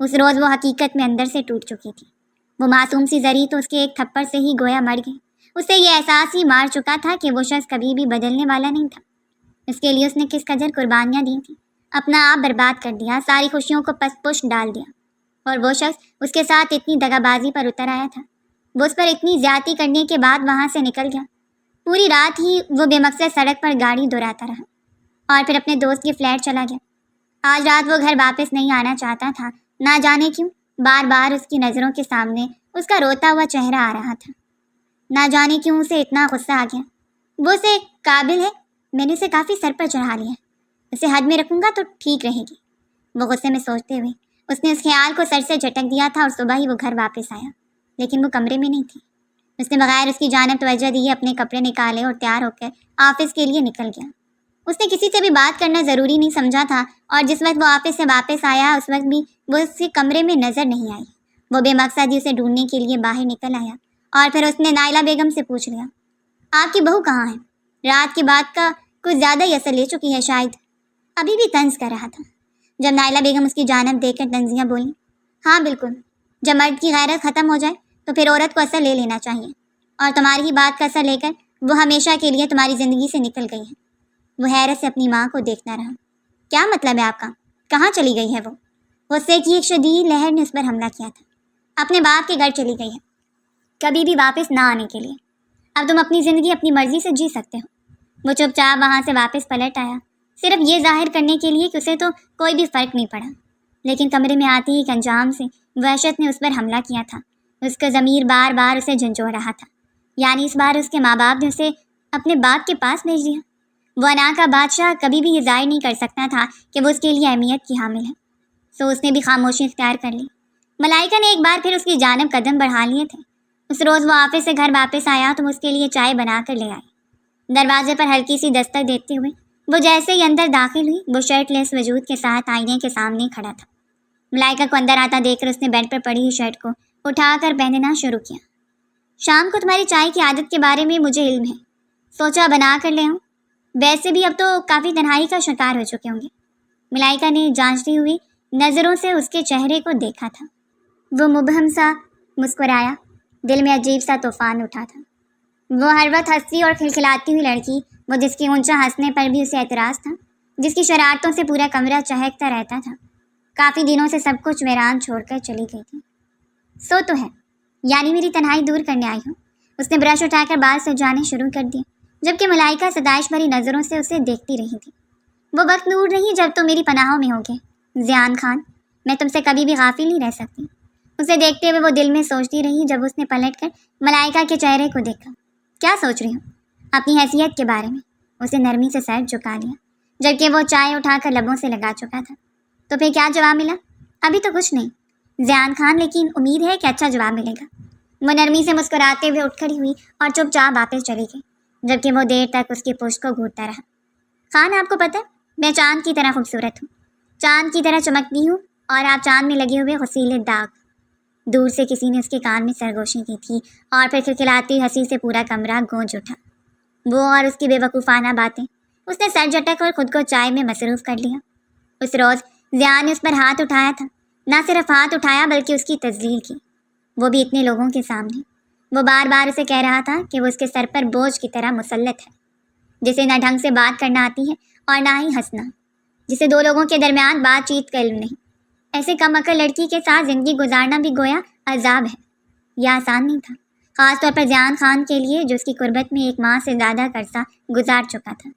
اس روز وہ حقیقت میں اندر سے ٹوٹ چکی تھی۔ وہ معصوم سی زری تو اس کے ایک تھپڑ سے ہی گویا مر گئی۔ اسے یہ احساس ہی مار چکا تھا کہ وہ شخص کبھی بھی بدلنے والا نہیں تھا۔ اس کے لیے اس نے کس قدر قربانیاں دی تھیں، اپنا آپ برباد کر دیا، ساری خوشیوں کو پس پش ڈال دیا، اور وہ شخص اس کے ساتھ اتنی دغا بازی پر اتر آیا تھا، وہ اس پر اتنی زیادتی کرنے کے بعد وہاں سے نکل گیا۔ پوری رات ہی وہ بے مقصد سڑک پر گاڑی دوڑاتا رہا اور پھر اپنے دوست کے فلیٹ چلا گیا۔ آج رات وہ گھر واپس نہیں آنا چاہتا تھا، نہ جانے کیوں بار بار اس کی نظروں کے سامنے اس کا روتا ہوا چہرہ آ رہا تھا، نہ جانے کیوں اسے اتنا غصہ آ گیا۔ وہ اسے قابل ہے، میں نے اسے کافی سر پر چڑھا لیا ہے، اسے حد میں رکھوں گا تو ٹھیک رہے گی، وہ غصے میں سوچتے ہوئے اس نے اس خیال کو سر سے جھٹک دیا تھا، اور صبح ہی وہ گھر واپس آیا، لیکن وہ کمرے میں نہیں تھی۔ اس نے بغیر اس کی جانب توجہ دیے اپنے کپڑے نکالے اور تیار ہو کر آفس کے لیے نکل گیا۔ اس نے کسی سے بھی بات کرنا ضروری نہیں سمجھا تھا، اور جس وقت وہ آفس سے واپس آیا اس وقت بھی وہ اس کے کمرے میں نظر نہیں آئی۔ وہ بے مقصد ہی اسے ڈھونڈنے کے لیے باہر نکل آیا، اور پھر اس نے نائلہ بیگم سے پوچھ لیا، آپ کی بہو کہاں ہے؟ رات کی بات کا کچھ زیادہ ہی اثر لے چکی ہے شاید۔ ابھی بھی طنز کر رہا تھا جب نائلہ بیگم اس کی جانب دیکھ کر طنزیاں بولیں، ہاں بالکل، جب مرد کی غیرت ختم ہو جائے تو پھر عورت کو اثر لے لینا چاہیے، اور تمہاری ہی بات کا اثر لے کر وہ ہمیشہ کے لیے تمہاری زندگی سے نکل گئی ہے۔ وہ حیرت سے اپنی ماں کو دیکھتا رہا۔ کیا مطلب ہے آپ کا؟ کہاں چلی گئی ہے وہ؟ غصے کی ایک شدید لہر نے اس پر حملہ کیا تھا۔ اپنے باپ کے گھر چلی گئی ہے، کبھی بھی واپس نہ آنے کے لیے۔ اب تم اپنی زندگی اپنی مرضی سے جی سکتے ہو۔ وہ چپ چاپ وہاں سے واپس پلٹ آیا، صرف یہ ظاہر کرنے کے لیے کہ اسے تو کوئی بھی فرق نہیں پڑا، لیکن کمرے میں آتے ہی ایک انجام سے وحشت نے اس پر حملہ کیا تھا۔ اس کا ضمیر بار بار اسے جھنجھوڑ رہا تھا، یعنی اس بار اس کے ماں باپ نے اسے اپنے باپ کے پاس بھیج دیا۔ وہ انا کا بادشاہ کبھی بھی یہ ظاہر نہیں کر سکتا تھا کہ وہ اس کے لیے اہمیت کی حامل ہے، سو اس نے بھی خاموشی اختیار کر لی۔ ملائکہ نے ایک بار پھر اس کی جانب قدم بڑھا لیے تھے۔ اس روز وہ آفس سے گھر واپس آیا تو وہ اس کے لیے چائے بنا کر لے آئی۔ دروازے پر ہلکی سی دستک دیتے ہوئے وہ جیسے ہی اندر داخل ہوئی، وہ شرٹ لیس وجود کے ساتھ آئینے کے سامنے کھڑا تھا۔ ملائکہ کو اندر آتا دیکھ کر اس نے بیڈ پر پڑی ہوئی شرٹ کو اٹھا کر پہننا شروع کیا۔ شام کو تمہاری چائے کی عادت کے بارے میں مجھے علم ہے، سوچا بنا کر لے آؤں، ویسے بھی اب تو کافی تنہائی کا شکار ہو چکے ہوں گے۔ ملائکہ نے جانچتی ہوئی نظروں سے اس کے چہرے کو دیکھا تھا۔ وہ مبہم سا مسکرایا، دل میں عجیب سا طوفان اٹھا تھا۔ وہ ہر وقت ہنستی اور کھلکھلاتی ہوئی لڑکی، وہ جس کی اونچا ہنسنے پر بھی اسے اعتراض تھا، جس کی شرارتوں سے پورا کمرہ چہکتا رہتا تھا، کافی دنوں سے سب کچھ ویران چھوڑ کر چلی گئی تھی۔ سو تو ہے، یعنی میری تنہائی دور کرنے آئی ہوں۔ اس نے برش اٹھا کر بال سجانے شروع کر دیے، جبکہ ملائکہ ستائش بھری نظروں سے اسے دیکھتی رہی تھی۔ وہ وقت نور نہیں جب تم میری پناہوں میں ہوگے زیان خان، میں تم سے کبھی بھی غافل نہیں رہ سکتی۔ اسے دیکھتے ہوئے وہ دل میں سوچتی رہی، جب اس نے پلٹ کر ملائکہ کے چہرے کو دیکھا۔ کیا سوچ رہی ہوں؟ اپنی حیثیت کے بارے میں۔ اسے نرمی سے سر جھکا لیا، جبکہ وہ چائے اٹھا کر لبوں سے لگا چکا تھا۔ تو پھر کیا جواب ملا؟ ابھی تو کچھ نہیں زیان خان، لیکن امید ہے کہ اچھا جواب ملے گا۔ وہ نرمی سے مسکراتے ہوئے اٹھ کھڑی ہوئی اور چپ چاپ واپس چلی گئی، جبکہ وہ دیر تک اس کی پشت کو گھورتا رہا۔ خان، آپ کو پتہ ہے میں چاند کی طرح خوبصورت ہوں، چاند کی طرح چمکتی ہوں، اور آپ چاند میں لگے ہوئے غسیلے داغ۔ دور سے کسی نے اس کے کان میں سرگوشی کی تھی، اور پھر کھلکھلاتی ہنسی سے پورا کمرہ گونج اٹھا۔ وہ اور اس کی بے وقوفانہ باتیں، اس نے سر جھٹک اور خود کو چائے میں مصروف کر لیا۔ اس روز زیان نے اس پر ہاتھ اٹھایا تھا، نہ صرف ہاتھ اٹھایا بلکہ اس کی تذلیل کی، وہ بھی اتنے لوگوں کے سامنے۔ وہ بار بار اسے کہہ رہا تھا کہ وہ اس کے سر پر بوجھ کی طرح مسلط ہے، جسے نہ ڈھنگ سے بات کرنا آتی ہے اور نہ ہی ہنسنا، جسے دو لوگوں کے درمیان بات چیت کا علم نہیں۔ ایسے کم عقل لڑکی کے ساتھ زندگی گزارنا بھی گویا عذاب ہے۔ یہ آسان نہیں تھا، خاص طور پر زیان خان کے لیے جو اس کی قربت میں ایک ماہ سے زیادہ عرصہ گزار چکا تھا۔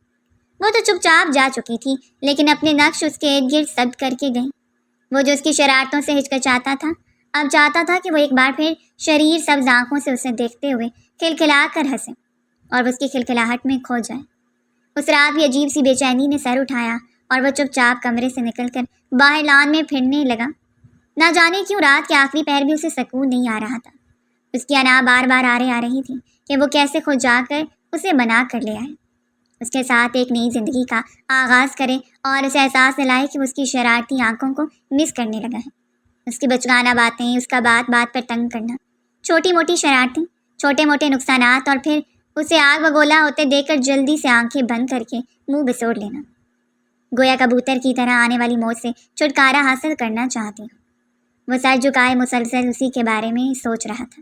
وہ تو چپ چاپ جا چکی تھی، لیکن اپنے نقش اس کے ارد گرد سد کر کے گئی۔ وہ جو اس کی شرارتوں سے ہچکچاتا تھا، اب چاہتا تھا کہ وہ ایک بار پھر شریر سبز آنکھوں سے اسے دیکھتے ہوئے کھلکھلا کر ہنسے اور وہ اس کی کھلکھلاہٹ میں کھو جائے۔ اس رات بھی عجیب سی بے چینی نے سر اٹھایا اور وہ چپ چاپ کمرے سے نکل کر باہر لان میں پھرنے لگا۔ نہ جانے کیوں رات کے آخری پہر بھی اسے سکون نہیں آ رہا تھا۔ اس کی انا بار بار آ رہی تھی کہ وہ کیسے خود جا کر اسے منا کر لے آئے، اس کے ساتھ ایک نئی زندگی کا آغاز کرے، اور اسے احساس دلائے کہ وہ اس کی شرارتی آنکھوں کو مس کرنے لگا ہے۔ اس کی بچگانہ باتیں، اس کا بات بات پر تنگ کرنا، چھوٹی موٹی شرارتیں، چھوٹے موٹے نقصانات، اور پھر اسے آگ بگولا ہوتے دیکھ کر جلدی سے آنکھیں بند کر کے منہ بسوڑ لینا، گویا کبوتر کی طرح آنے والی موت سے چھٹکارا حاصل کرنا چاہتی ہوں۔ وہ سر جھکائے مسلسل اسی کے بارے میں سوچ رہا تھا۔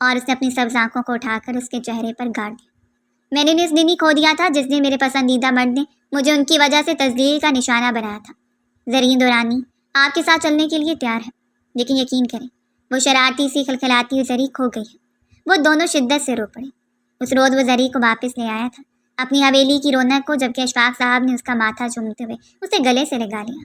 اور اس نے اپنی سبز آنکھوں کو اٹھا کر اس کے چہرے پر گاڑ دیا۔ میں نے اس دن ہی کھو دیا تھا جس نے میرے پسندیدہ مرد نے مجھے ان کی وجہ سے تذلیل کا نشانہ بنایا تھا۔ زرین دورانی آپ کے ساتھ چلنے کے لیے تیار ہے، لیکن یقین کریں وہ شرارتی سی کھلکھلاتی ہوئی زری کھو گئی ہے۔ وہ دونوں شدت سے رو پڑے۔ اس روز وہ زری کو واپس لے آیا تھا، اپنی حویلی کی رونق کو، جبکہ اشفاق صاحب نے اس کا ماتھا چومتے ہوئے اسے گلے سے لگا لیا۔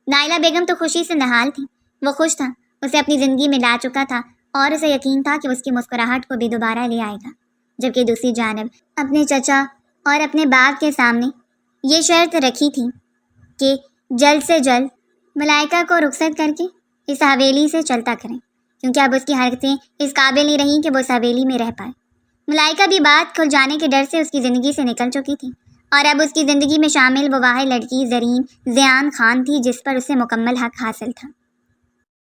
نائلہ بیگم تو خوشی سے نہال تھی۔ وہ خوش تھا، اسے اپنی زندگی میں لا چکا تھا اور اسے یقین تھا کہ اس کی مسکراہٹ کو بھی دوبارہ لے آئے گا، جبکہ دوسری جانب اپنے چچا اور اپنے باپ کے سامنے یہ شرط رکھی تھی کہ جلد سے جلد ملائکہ کو رخصت کر کے اس حویلی سے چلتا کریں، کیونکہ اب اس کی حرکتیں اس قابل نہیں رہیں کہ وہ اس حویلی میں رہ پائے۔ ملائکہ بھی بات کھل جانے کے ڈر سے اس کی زندگی سے نکل چکی تھی، اور اب اس کی زندگی میں شامل وہ واحد لڑکی زرین ضیان خان تھی جس پر اسے مکمل حق حاصل تھا۔